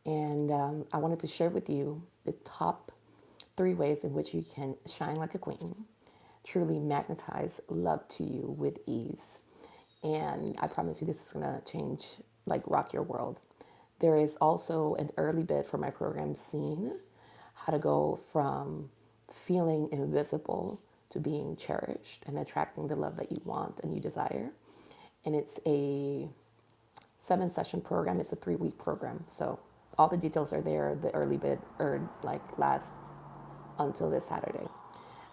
And I wanted to share with you the top 3 ways in which you can shine like a queen, truly magnetize love to you with ease. And I promise you, this is going to change, like, rock your world. There is also an early bit for my program, Seen, how to go from feeling invisible to being cherished and attracting the love that you want and you desire. And it's a 7 session program. It's a 3 week program. So all the details are there. The early bid or like lasts until this Saturday.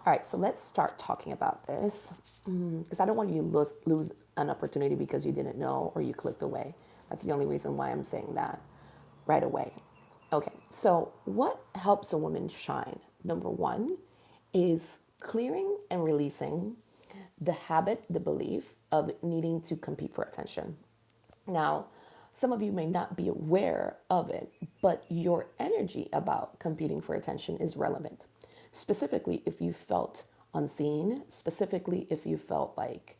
All right, so let's start talking about this because I don't want you to lose an opportunity because you didn't know or you clicked away. That's the only reason why I'm saying that right away. Okay, so what helps a woman shine? Number one is clearing and releasing the habit, the belief of needing to compete for attention. Now, some of you may not be aware of it, but your energy about competing for attention is relevant. Specifically, if you felt unseen, specifically if you felt like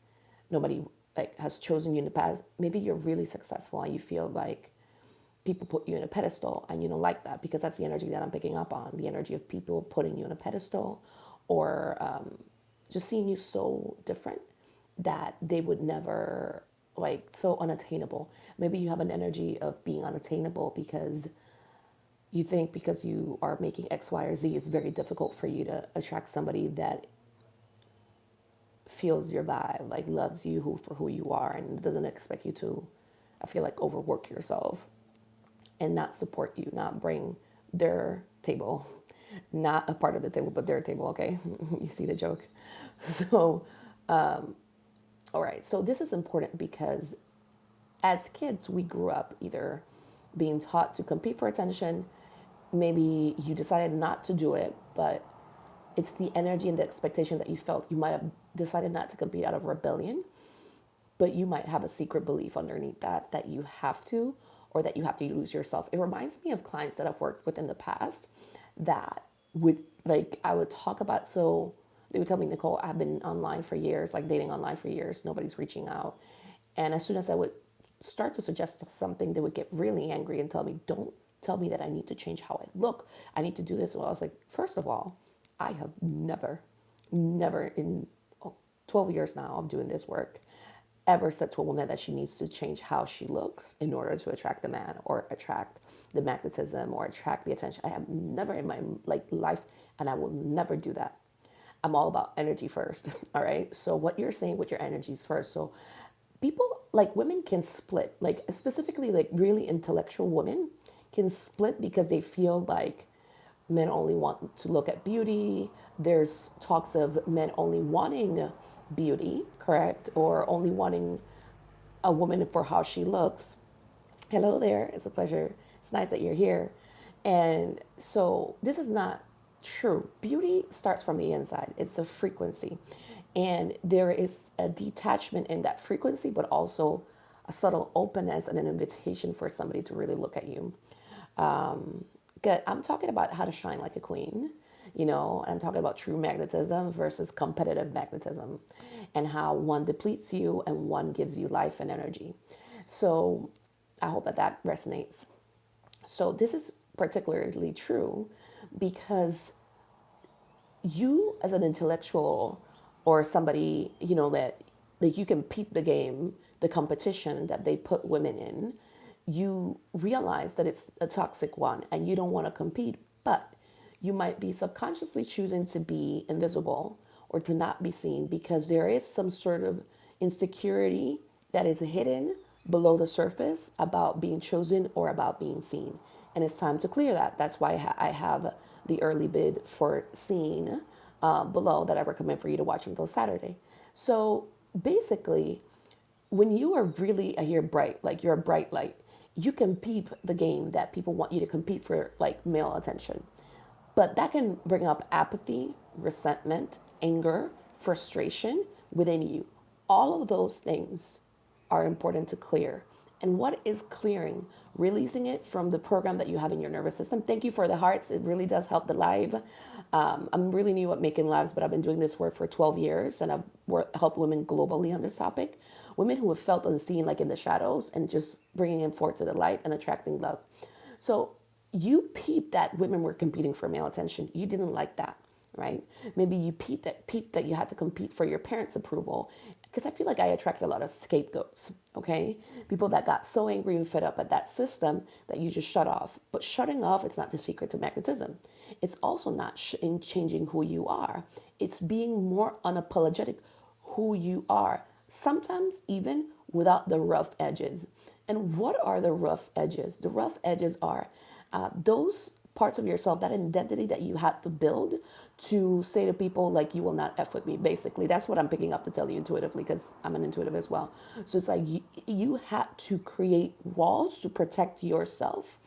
nobody like has chosen you in the past, maybe you're really successful and you feel like people put you in a pedestal and you don't like that because that's the energy that I'm picking up on, the energy of people putting you in a pedestal or just seeing you so different that they would never, like, so unattainable. Maybe you have an energy of being unattainable because you think because you are making X, Y, or Z, it's very difficult for you to attract somebody that feels your vibe, like loves you for who you are and doesn't expect you to, I feel like, overwork yourself and not support you, not bring their table, not a part of the table, but their table, okay? You see the joke? So, all right, so this is important because as kids, we grew up either being taught to compete for attention, maybe you decided not to do it, but it's the energy and the expectation that you felt. You might have decided not to compete out of rebellion, but you might have a secret belief underneath that you have to, or that you have to lose yourself. It reminds me of clients that I've worked with in the past that would, like, I would talk about, so they would tell me, Nicole, I've been online for years, like dating online for years, nobody's reaching out. And as soon as I would start to suggest something, they would get really angry and tell me, don't tell me that I need to change how I look. I need to do this. Well, I was like, first of all, I have never in 12 years now of doing this work, ever said to a woman that she needs to change how she looks in order to attract the man or attract the magnetism or attract the attention. I have never in my life, and I will never do that. I'm all about energy first. All right. So what you're saying with your energies first. So people, like, women can split, like specifically like really intellectual women can split because they feel like men only want to look at beauty. There's talks of men only wanting beauty, correct? Or only wanting a woman for how she looks. Hello there. It's a pleasure. It's nice that you're here. And so this is not true. Beauty starts from the inside, it's a frequency. And there is a detachment in that frequency, but also a subtle openness and an invitation for somebody to really look at you. Good. I'm talking about how to shine like a queen. I'm talking about true magnetism versus competitive magnetism and how one depletes you and one gives you life and energy. So I hope that resonates. So this is particularly true because you, as an intellectual or somebody, that you can peep the game, the competition that they put women in, you realize that it's a toxic one and you don't want to compete, but you might be subconsciously choosing to be invisible or to not be seen because there is some sort of insecurity that is hidden below the surface about being chosen or about being seen. And it's time to clear that. That's why I have the early bid for Seen below that I recommend for you to watch until Saturday. So basically, when you are really, I hear bright, like you're a bright light, you can peep the game that people want you to compete for, like male attention. But that can bring up apathy, resentment, anger, frustration within you. All of those things are important to clear. And what is clearing? Releasing it from the program that you have in your nervous system. Thank you for the hearts. It really does help the live. I'm really new at making lives, but I've been doing this work for 12 years and I've helped women globally on this topic. Women who have felt unseen, like in the shadows, and just bringing them forth to the light and attracting love. So you peeped that women were competing for male attention. You didn't like that, right? Maybe you peeped that you had to compete for your parents' approval. Because I feel like I attract a lot of scapegoats, okay? People that got so angry and fed up at that system that you just shut off. But shutting off, it's not the secret to magnetism. It's also not in changing who you are. It's being more unapologetic who you are. Sometimes even without the rough edges. And what are the rough edges? The rough edges are those parts of yourself, that identity that you had to build to say to people, like, you will not F with me, basically. That's what I'm picking up to tell you intuitively, because I'm an intuitive as well. So it's like you had to create walls to protect yourself.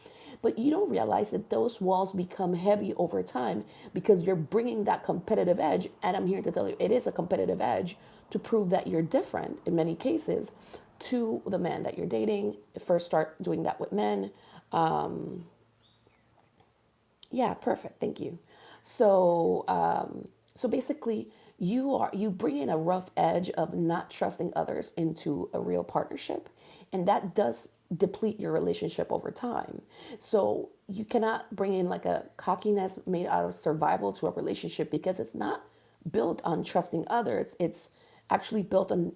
But you don't realize that those walls become heavy over time because you're bringing that competitive edge. And I'm here to tell you, it is a competitive edge to prove that you're different in many cases to the man that you're dating. First, start doing that with men. Yeah, perfect. Thank you. So basically, you bring in a rough edge of not trusting others into a real partnership, and that does deplete your relationship over time. So you cannot bring in like a cockiness made out of survival to a relationship, because it's not built on trusting others. It's actually built on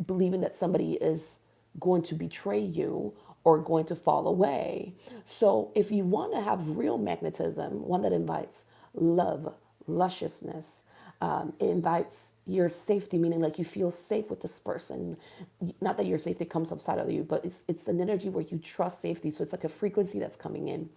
believing that somebody is going to betray you or going to fall away. So if you want to have real magnetism, one that invites love, lusciousness, it invites your safety, meaning like you feel safe with this person. Not that your safety comes outside of you, but it's an energy where you trust safety. So it's like a frequency that's coming in.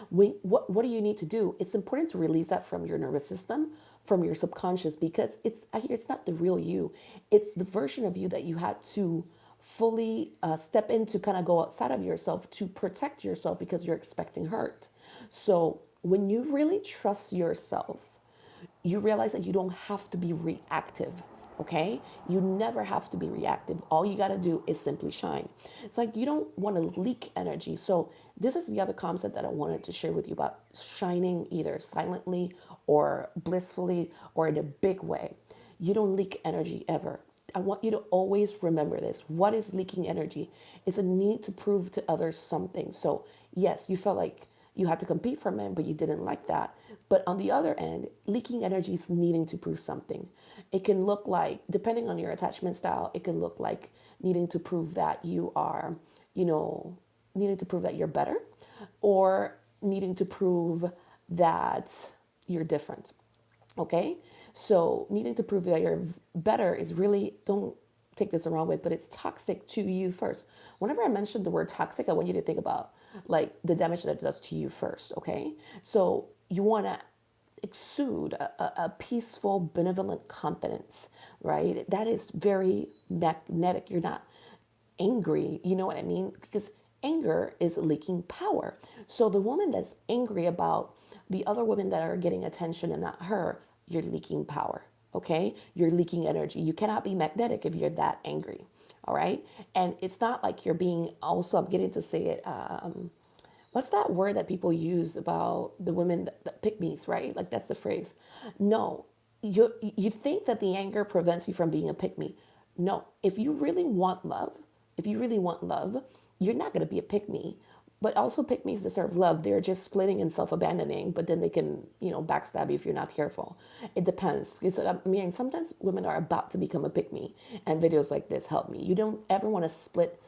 What do you need to do? It's important to release that from your nervous system, from your subconscious, because I hear it's not the real you. It's the version of you that you had to fully step in to kind of go outside of yourself to protect yourself because you're expecting hurt. So when you really trust yourself, you realize that you don't have to be reactive. Okay, you never have to be reactive. All you got to do is simply shine. It's like you don't want to leak energy. So this is the other concept that I wanted to share with you about shining, either silently or blissfully or in a big way. You don't leak energy ever. I want you to always remember this. What is leaking energy? It's a need to prove to others something. So yes, you felt like you had to compete for men, but you didn't like that. But on the other end, leaking energy is needing to prove something. It can look like, depending on your attachment style, it can look like needing to prove that you are, needing to prove that you're better, or needing to prove that you're different. Okay? So needing to prove that you're better is really, don't take this the wrong way, but it's toxic to you first. Whenever I mention the word toxic, I want you to think about like the damage that it does to you first. Okay? So you want to exude a peaceful, benevolent confidence, right? That is very magnetic. You're not angry, you know what I mean? Because anger is leaking power. So the woman that's angry about the other women that are getting attention and not her, you're leaking power, okay? You're leaking energy. You cannot be magnetic if you're that angry, all right? And it's not like you're being, also, I'm getting to say it, what's that word that people use about the women that pick me's, right? Like that's the phrase. No, you think that the anger prevents you from being a pick me. No, if you really want love, you're not going to be a pick me. But also pick me's deserve love. They're just splitting and self-abandoning, but then they can, backstab you if you're not careful. It depends. Because, I mean, sometimes women are about to become a pick me, and videos like this help me. You don't ever want to split.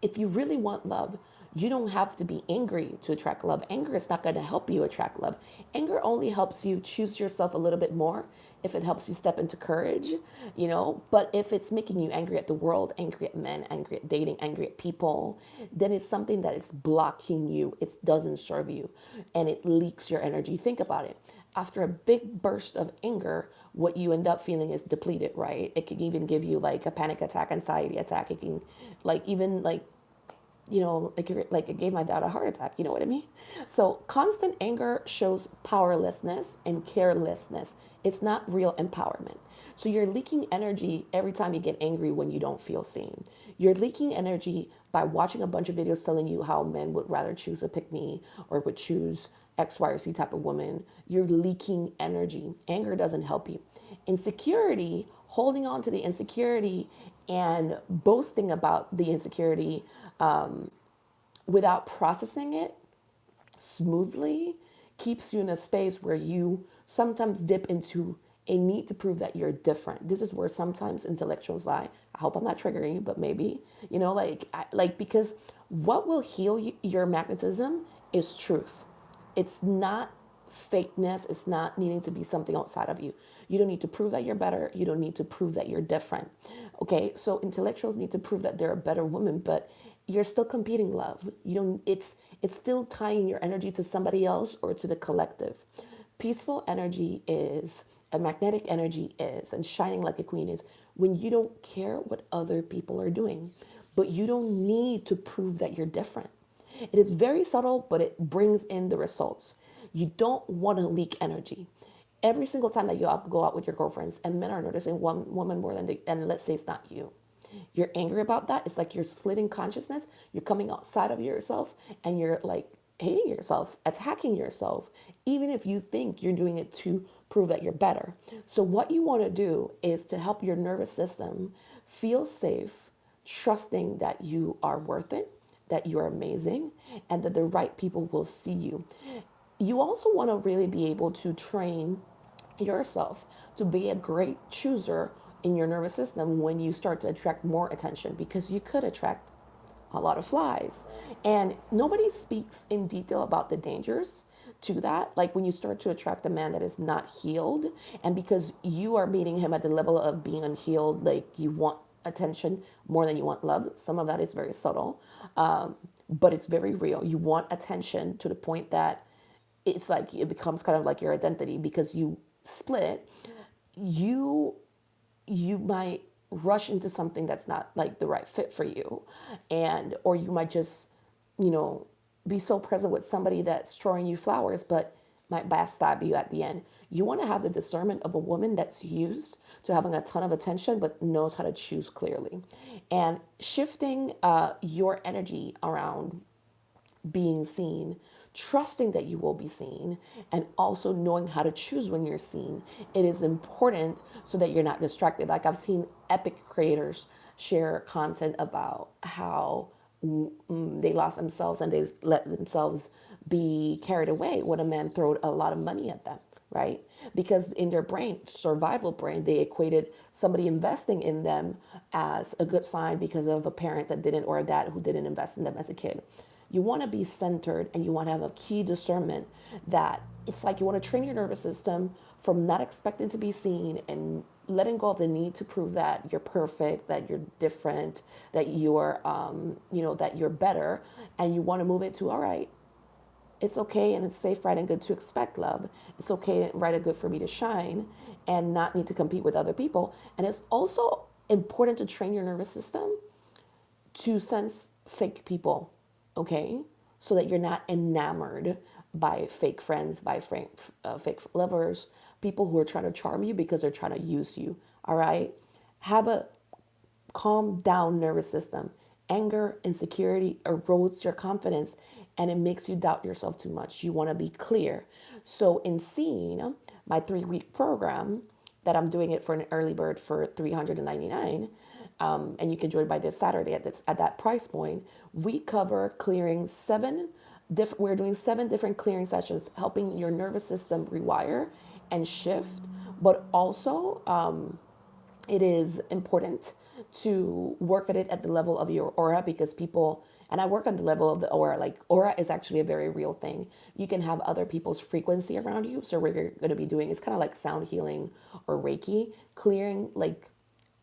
If you really want love, you don't have to be angry to attract love. Anger is not going to help you attract love. Anger only helps you choose yourself a little bit more if it helps you step into courage, But if it's making you angry at the world, angry at men, angry at dating, angry at people, then it's something that is blocking you. It doesn't serve you, and it leaks your energy. Think about it. After a big burst of anger, what you end up feeling is depleted, right? It can even give you like a panic attack, anxiety attack. It can even like it gave my dad a heart attack. You know what I mean? So constant anger shows powerlessness and carelessness. It's not real empowerment. So you're leaking energy every time you get angry when you don't feel seen. You're leaking energy by watching a bunch of videos telling you how men would rather choose a pick me or would choose X, Y, or Z type of woman. You're leaking energy. Anger doesn't help you. Insecurity, holding on to the insecurity and boasting about the insecurity without processing it, smoothly keeps you in a space where you sometimes dip into a need to prove that you're different. This is where sometimes intellectuals lie. I hope I'm not triggering you, but maybe, because what will heal your magnetism is truth. It's not fakeness. It's not needing to be something outside of you. You don't need to prove that you're better. You don't need to prove that you're different. Okay, so intellectuals need to prove that they're a better woman, but you're still competing, love. You don't. It's still tying your energy to somebody else or to the collective. Peaceful energy is, a magnetic energy is, and shining like a queen is when you don't care what other people are doing, but you don't need to prove that you're different. It is very subtle, but it brings in the results. You don't want to leak energy. Every single time that you go out with your girlfriends and men are noticing one woman more than and let's say it's not you, you're angry about that. It's like you're splitting consciousness. You're coming outside of yourself and you're like hating yourself, attacking yourself, even if you think you're doing it to prove that you're better. So, what you want to do is to help your nervous system feel safe, trusting that you are worth it, that you're amazing, and that the right people will see you. You also want to really be able to train yourself to be a great chooser in your nervous system when you start to attract more attention, because you could attract a lot of flies. And nobody speaks in detail about the dangers to that. Like when you start to attract a man that is not healed, and because you are meeting him at the level of being unhealed, like you want attention more than you want love. Some of that is very subtle, but it's very real. You want attention to the point that it's like it becomes kind of like your identity, because you split. You you might rush into something that's not like the right fit for you, and or you might just you know be so present with somebody that's throwing you flowers but might backstab you at the end. You want to have the discernment of a woman that's used to having a ton of attention but knows how to choose clearly, and shifting your energy around being seen, trusting that you will be seen, and also knowing how to choose when you're seen. It is important so that you're not distracted. Like I've seen epic creators share content about how they lost themselves and they let themselves be carried away when a man throwed a lot of money at them, right? Because in their brain, survival brain, they equated somebody investing in them as a good sign because of a parent that didn't, or a dad who didn't invest in them as a kid. You want to be centered and you want to have a key discernment that it's like you want to train your nervous system from not expecting to be seen and letting go of the need to prove that you're perfect, that you're different, that you're, that you're better. And you want to move it to, all right, it's okay and it's safe, right, and good to expect love. It's okay, right, and good for me to shine and not need to compete with other people. And it's also important to train your nervous system to sense fake people, okay? So that you're not enamored by fake friends, by fake lovers, people who are trying to charm you because they're trying to use you, all right? Have a calm down nervous system. Anger, insecurity erodes your confidence and it makes you doubt yourself too much. You want to be clear. So in seeing my 3-week program that I'm doing it for an early bird for $399, and you can join by this Saturday at that price point, we cover clearing we're doing 7 different clearing sessions, helping your nervous system rewire and shift, but also it is important to work at it at the level of your aura, because people, and I work on the level of the aura, like aura is actually a very real thing. You can have other people's frequency around you. So what you're going to be doing is kind of like sound healing or Reiki, clearing like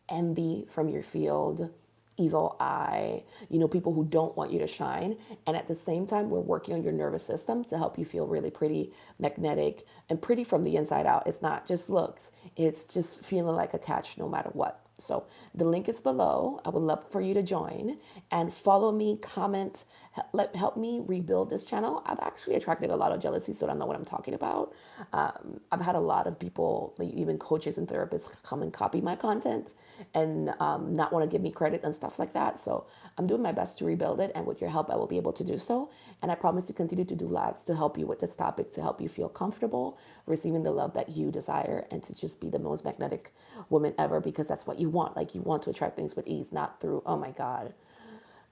envy from your field, evil eye, people who don't want you to shine. And at the same time, we're working on your nervous system to help you feel really pretty, magnetic, and pretty from the inside out. It's not just looks, it's just feeling like a catch no matter what. So the link is below. I would love for you to join and follow me, comment, help me rebuild this channel. I've actually attracted a lot of jealousy, so I don't know what I'm talking about. I've had a lot of people, like even coaches and therapists, come and copy my content and not want to give me credit and stuff like that. So I'm doing my best to rebuild it, and with your help, I will be able to do so. And I promise to continue to do lives to help you with this topic, to help you feel comfortable receiving the love that you desire, and to just be the most magnetic woman ever, because that's what you want. Like, you want to attract things with ease, not through, oh my God,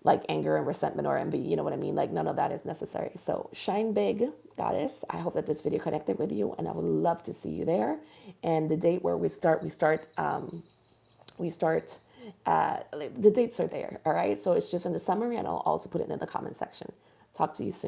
like anger and resentment or envy. You know what I mean? Like none of that is necessary. So shine big, goddess. I hope that this video connected with you, and I would love to see you there. And the date where we start the dates are there. All right. So it's just in the summary, and I'll also put it in the comment section. Talk to you soon.